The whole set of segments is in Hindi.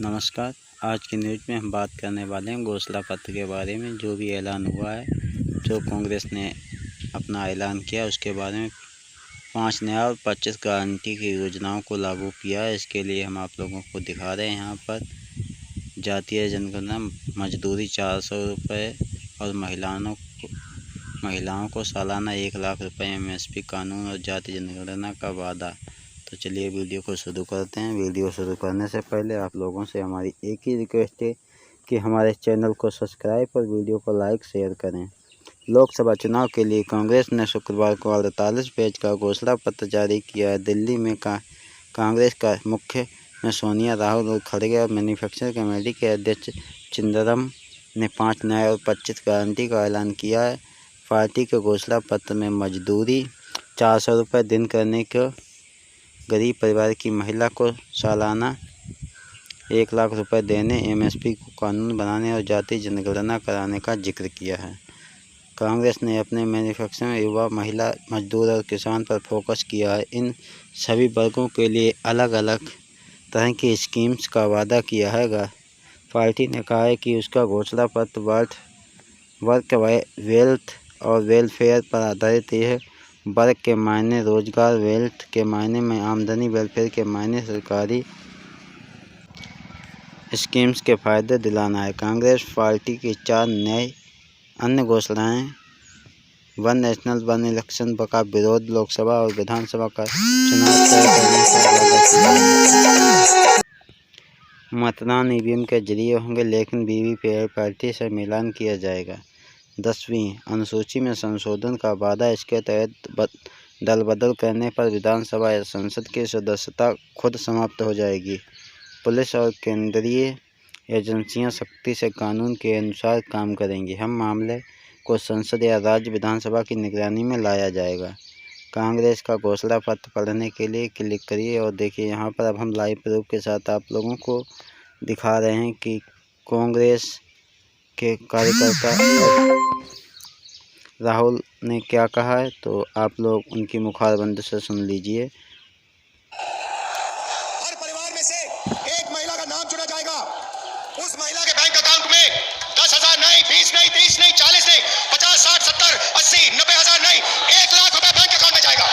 नमस्कार। आज की न्यूज़ में हम बात करने वाले हैं घोषणा पत्र के बारे में। जो भी ऐलान हुआ है, जो कांग्रेस ने अपना ऐलान किया, उसके बारे में 5 नया और 25 गारंटी की योजनाओं को लागू किया है। इसके लिए हम आप लोगों को दिखा रहे हैं। यहाँ पर जातीय जनगणना मजदूरी 400 रुपये और महिलाओं को सालाना 1 लाख रुपये MSP कानून और जातीय जनगणना का वादा। तो चलिए वीडियो को शुरू करते हैं। वीडियो शुरू करने से पहले आप लोगों से हमारी एक ही रिक्वेस्ट है कि हमारे चैनल को सब्सक्राइब और वीडियो को लाइक शेयर करें। लोकसभा चुनाव के लिए कांग्रेस ने शुक्रवार को 48 पेज का घोषणा पत्र जारी किया है। दिल्ली में कांग्रेस का मुख्य में सोनिया, राहुल और खड़गे और मैन्युफैक्चरिंग कमेटी के अध्यक्ष चिदंबरम ने 5 नए और 25 गारंटी का ऐलान किया है। पार्टी के घोषणा पत्र में मजदूरी 400 रुपये दिन करने को, गरीब परिवार की महिला को सालाना 1 लाख रुपए देने, MSP को कानून बनाने और जातीय जनगणना कराने का जिक्र किया है। कांग्रेस ने अपने मैन्युफैक्चरिंग, युवा, महिला, मजदूर और किसान पर फोकस किया है। इन सभी वर्गों के लिए अलग अलग तरह की स्कीम्स का वादा किया है। पार्टी ने कहा है कि उसका घोषणा पत्र वर्क वेल्थ और वेलफेयर पर आधारित है। वर्क के मायने रोजगार, वेल्थ के मायने में आमदनी, वेलफेयर के मायने सरकारी स्कीम्स के फायदे दिलाना है। कांग्रेस पार्टी की 4 नए अन्य घोषणाएं: 1 नेशनल 1 इलेक्शन का विरोध, लोकसभा और विधानसभा का चुनाव तय करने का, मतदान EVM के जरिए होंगे लेकिन वीवीपैट से मिलान किया जाएगा। 10वीं अनुसूची में संशोधन का वादा, इसके तहत दल बदल करने पर विधानसभा या संसद की सदस्यता खुद समाप्त हो जाएगी। पुलिस और केंद्रीय एजेंसियां सख्ती से कानून के अनुसार काम करेंगी। हम मामले को संसद या राज्य विधानसभा की निगरानी में लाया जाएगा। कांग्रेस का घोषणा पत्र पढ़ने के लिए क्लिक करिए और देखिए यहाँ पर। अब हम लाइव प्रूफ के साथ आप लोगों को दिखा रहे हैं कि कांग्रेस के कार्यकर्ता राहुल ने क्या कहा है, तो आप लोग उनकी मुखारबंदी से सुन लीजिए। हर परिवार में से एक महिला का नाम चुना जाएगा। उस महिला के बैंक अकाउंट में 10,000 नहीं, 20 नहीं, 30 नहीं, 40 नहीं, 50, 60, 70, 80, 90 हजार नहीं, 1 लाख रुपए बैंक अकाउंट में जाएगा।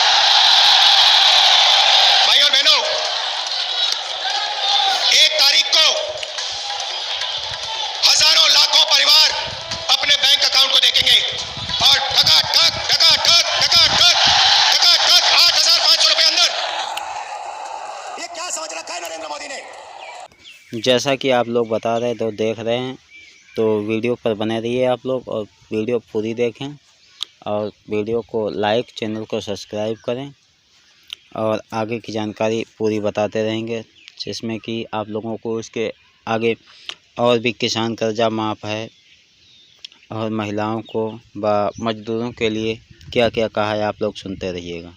भाई और बहनों, 1 तारीख को हजारों लाखों परिवार अपने बैंक अकाउंट को देखेंगे और ठक 8,500 रुपए अंदर। ये क्या समझ रखा है नरेंद्र मोदी ने? जैसा कि आप लोग बता रहे तो देख रहे हैं, तो वीडियो पर बने रहिए आप लोग और वीडियो पूरी देखें और वीडियो को लाइक, चैनल को सब्सक्राइब करें और आगे की जानकारी पूरी बताते रहेंगे, जिसमें कि आप लोगों को इसके आगे और भी किसान कर्जा माफ़ है और महिलाओं को व मजदूरों के लिए क्या क्या कहा है, आप लोग सुनते रहिएगा।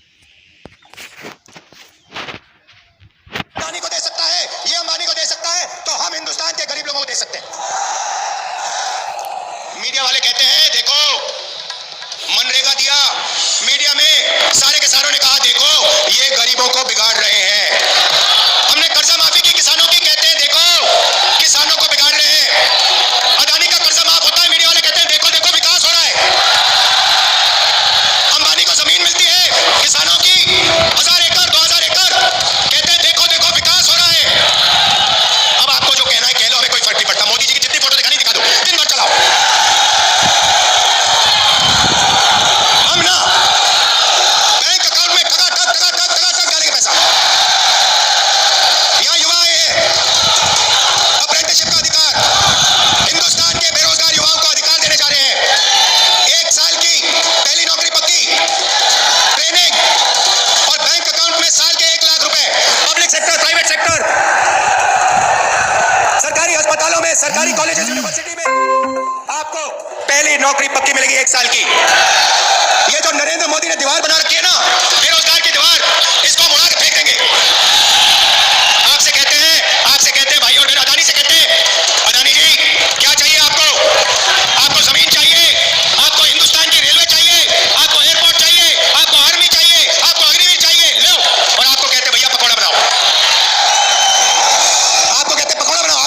अंबानी को दे सकता है, ये अंबानी को दे सकता है, तो हम हिंदुस्तान के गरीब लोगों को दे सकते हैं। मीडिया वाले कहते हैं देखो मनरेगा दिया, मीडिया में सारे के सारों ने कहा देखो ये गरीबों को बिगाड़ रहे हैं। हमने कर्जा माफी की किसानों की, कहते हैं देखो किसानों को बिगाड़ रहे हैं। अदानी का कर्जा माफ होता है, मीडिया वाले कहते हैं देखो देखो विकास हो रहा है। अंबानी को जमीन मिलती है किसानों की 1000 एकड़ 2000 एकड़, कहते हैं देखो देखो विकास हो रहा है। अब आपको जो कहना है कह लो, हमें कोई फर्क नहीं पड़ता। मोदी जी की जितनी फोटो दिखानी दिखा दो, दिन भर चलाओ। हम ना बैंक अकाउंट में टका डालेंगे पैसा। यहाँ युवा आए हैं, अप्रेंटिसशिप का अधिकार हिंदुस्तान के बेरोजगार युवाओं को अधिकार देने जा रहे हैं। 1 साल की पहली नौकरी पक्की, ट्रेनिंग और बैंक अकाउंट में साल के 1 लाख रुपए। पब्लिक सेक्टर, प्राइवेट सेक्टर, सरकारी अस्पतालों में, सरकारी कॉलेजेस, यूनिवर्सिटी में आपको पहली नौकरी पक्की मिलेगी 1 साल की। ये जो नरेंद्र मोदी ने दीवार बना रखी है ना, बेरोजगार की दीवार, इसको मुड़ा के फेंक देंगे। आपसे कहते हैं भाई और बहन, अदानी से कहते हैं अदानी जी क्या चाहिए आपको? आपको जमीन चाहिए, आपको हिंदुस्तान की रेलवे चाहिए, आपको एयरपोर्ट चाहिए, आपको आर्मी चाहिए, आपको अग्निवीर चाहिए, लो। और आपको कहते भैया पकौड़ा बनाओ, आपको कहते पकौड़ा बनाओ।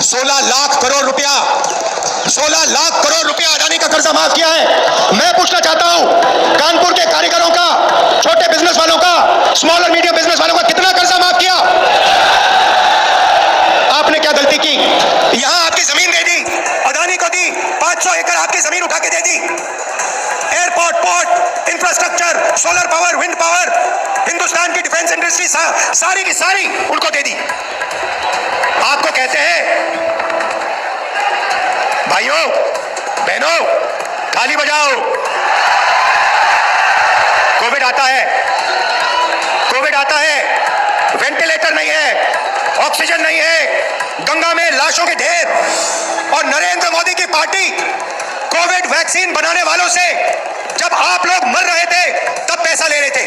16 लाख करोड़ रुपया 16 लाख करोड़ रुपया अदानी का कर्जा माफ किया है। मैं पूछना चाहता हूं कानपुर के कारीगरों का, छोटे बिजनेस वालों का, स्मॉल और मीडियम बिजनेस वालों का कितना कर्जा माफ किया? आपने क्या गलती की? यहां आपकी जमीन दे दी, अदानी को दी, 500 एकड़ आपकी जमीन उठा के दे दी। Airport, port, infrastructure, solar power, wind power, Hindustan की डिफेंस इंडस्ट्री सारी की सारी उनको दे दी। आपको कहते हैं भाइयों बहनों ताली बजाओ। कोविड आता है, कोविड आता है, वेंटिलेटर नहीं है, ऑक्सीजन नहीं है, गंगा में लाशों के ढेर, और नरेंद्र मोदी की पार्टी कोविड वैक्सीन बनाने वालों से जब आप लोग मर रहे थे तब पैसा ले रहे थे।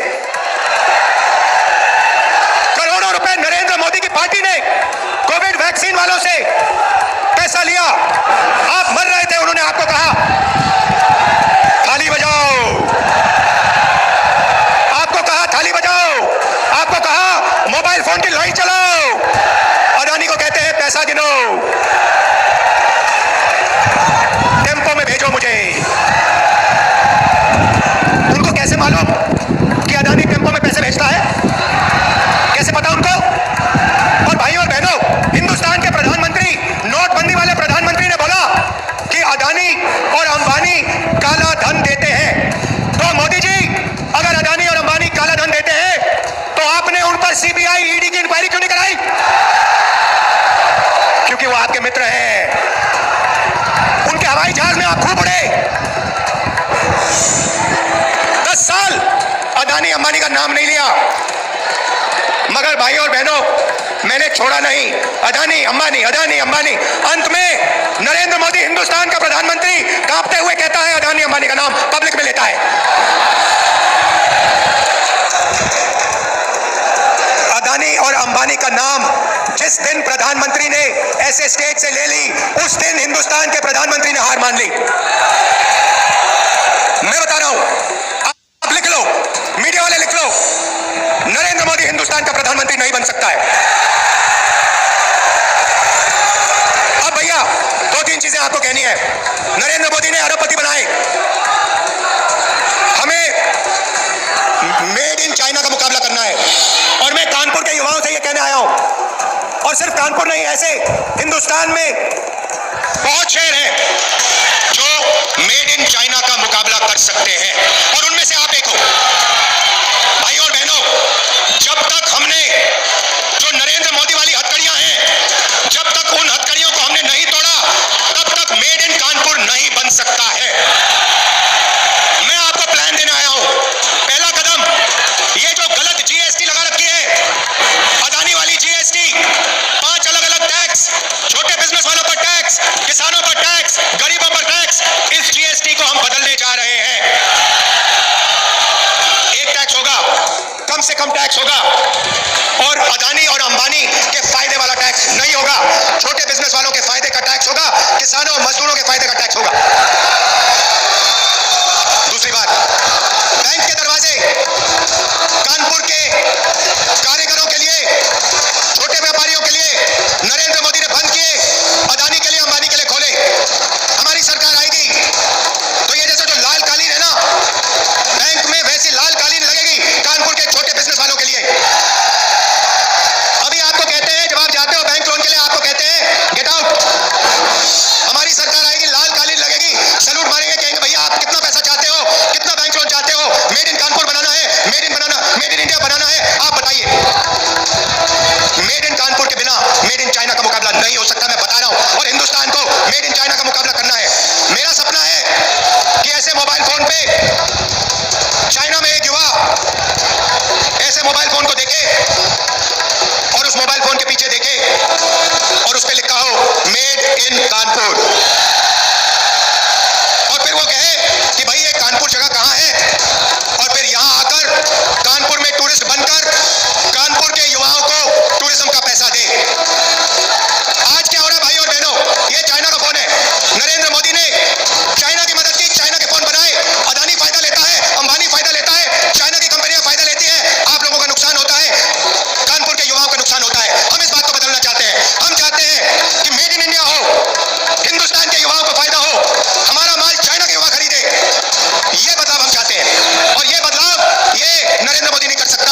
करोड़ों रुपए नरेंद्र मोदी की पार्टी ने कोविड वैक्सीन वालों से पैसा लिया। आप मर रहे थे, उन्होंने आपको कहा थाली बजाओ, आपको कहा थाली बजाओ, आपको कहा मोबाइल फोन की लाइट चलाओ। अदानी को कहते हैं पैसा गिनो, टेम्पो में भेजो मुझे। उनको कैसे मालूम कि अदानी टेम्पो में पैसे भेजता है? कैसे पता उनको? और भाइयों और बहनों, हिंदुस्तान के प्रधानमंत्री, नोटबंदी वाले प्रधानमंत्री ने बोला कि अदानी और अंबानी काला धन देते हैं। तो मोदी जी, अगर अदानी और अंबानी काला धन देते हैं तो आपने उन पर सीबीआई, ईडी की इंक्वायरी क्यों नहीं कराई? क्योंकि वो आपके मित्र हैं। उनके हवाई जहाज में आप खूब उड़े। 10 साल अदानी अंबानी का नाम नहीं लिया। मगर भाइयों और बहनों, मैंने छोड़ा नहीं। अदानी अंबानी, अदानी अंबानी, अंत में नरेंद्र मोदी हिंदुस्तान का प्रधानमंत्री कांपते हुए कहता है अदानी अंबानी का नाम पब्लिक में लेता है। अदानी और अंबानी का नाम जिस दिन प्रधानमंत्री ने ऐसे स्टेज से ले ली, उस दिन हिंदुस्तान के प्रधानमंत्री ने हार मान ली। मैं बता रहा हूं, आप लिख लो, मीडिया वाले लिख लो, नरेंद्र मोदी हिंदुस्तान का प्रधानमंत्री नहीं बन सकता है। अब भैया 2-3 चीजें आपको कहनी है। नरेंद्र मोदी ने अरबपति बनाए, हमें मेड इन चाइना का मुकाबला करना है। और मैं कानपुर के युवाओं से यह कहने आया हूं, और सिर्फ कानपुर नहीं, ऐसे हिंदुस्तान में बहुत शहर हैं जो मेड इन चाइना का मुकाबला कर सकते हैं, और उनमें से आप एक हो। भाइयों और बहनों, जब तक हमने जो नरेंद्र मोदी वाली हथकड़ियां हैं, जब तक उन हथकड़ियों को हमने नहीं तोड़ा, तब तक मेड इन कानपुर नहीं बन सकता है। मैं आपको प्लान देने आया हूं। पहला कदम, ये जो गलत जीएसटी लगा रखी है, अदानी वाली जीएसटी, 5 अलग-अलग टैक्स, छोटे बिजनेस वालों पर टैक्स, किसानों पर टैक्स, गरीबों पर टैक्स, इस जीएसटी को हम बदलने जा रहे हैं। एक टैक्स होगा, कम से कम टैक्स होगा, और अदानी और अंबानी के फायदे वाला टैक्स नहीं होगा। छोटे बिजनेस वालों के फायदे का टैक्स होगा, किसानों और मजदूरों के फायदे का टैक्स होगा। दूसरी बात, बैंक के दरवाजे कानपुर के कारीगरों के लिए, छोटे व्यापारियों के लिए नरेंद्र मोदी ने बंद किए, अदानी के लिए, अंबानी के लिए खोले। हमारी सरकार आएगी तो ये जैसे जो लाल कालीन है ना बैंक में, वैसी लाल कालीन लगेगी कानपुर के छोटे बिजनेस वालों के लिए। अभी आपको कहते हैं, जब आप जाते हो बैंक लोन के लिए, आपको कहते हैं गेट आउट। हमारी सरकार आएगी, लाल कालीन लगेगी, सैल्यूट मारेंगे, कहेंगे भैया आप कितना पैसा चाहते हो, कितना बैंक लोन चाहते हो, मेड इन कानपुर बनाना है, मेड इन इंडिया बनाना है, आप बताइए। मेड इन कानपुर के बिना मेड इन चाइना का मुकाबला नहीं हो सकता, मैं बता रहा हूं। और हिंदुस्तान को मेड इन चाइना का मुकाबला करना है। मेरा सपना है कि ऐसे मोबाइल फोन पे चाइना में एक युवा ऐसे मोबाइल फोन को देखे, और उस मोबाइल फोन के पीछे देखे, और उस पे लिखा हो मेड इन कानपुर, और फिर वो कहे कि भाई ये कानपुर जगह कहां है, और फिर यहां आकर कानपुर में टूरिस्ट बनकर कानपुर के युवाओं को टूरिज्म का पैसा दे। आज क्या हो रहा है भाई और बहनों, ये चाइना का फोन है। नरेंद्र मोदी ने चाइना की मदद की, चाइना के फोन बनाए, अदानी फायदा लेता है, अंबानी फायदा लेता है, चाइना की कंपनियां फायदा लेती है, आप लोगों का नुकसान होता है, कानपुर के युवाओं का नुकसान होता है। हम इस बात को बदलना चाहते हैं। हम चाहते हैं कि made in India Narendra Modi नहीं कर सकता।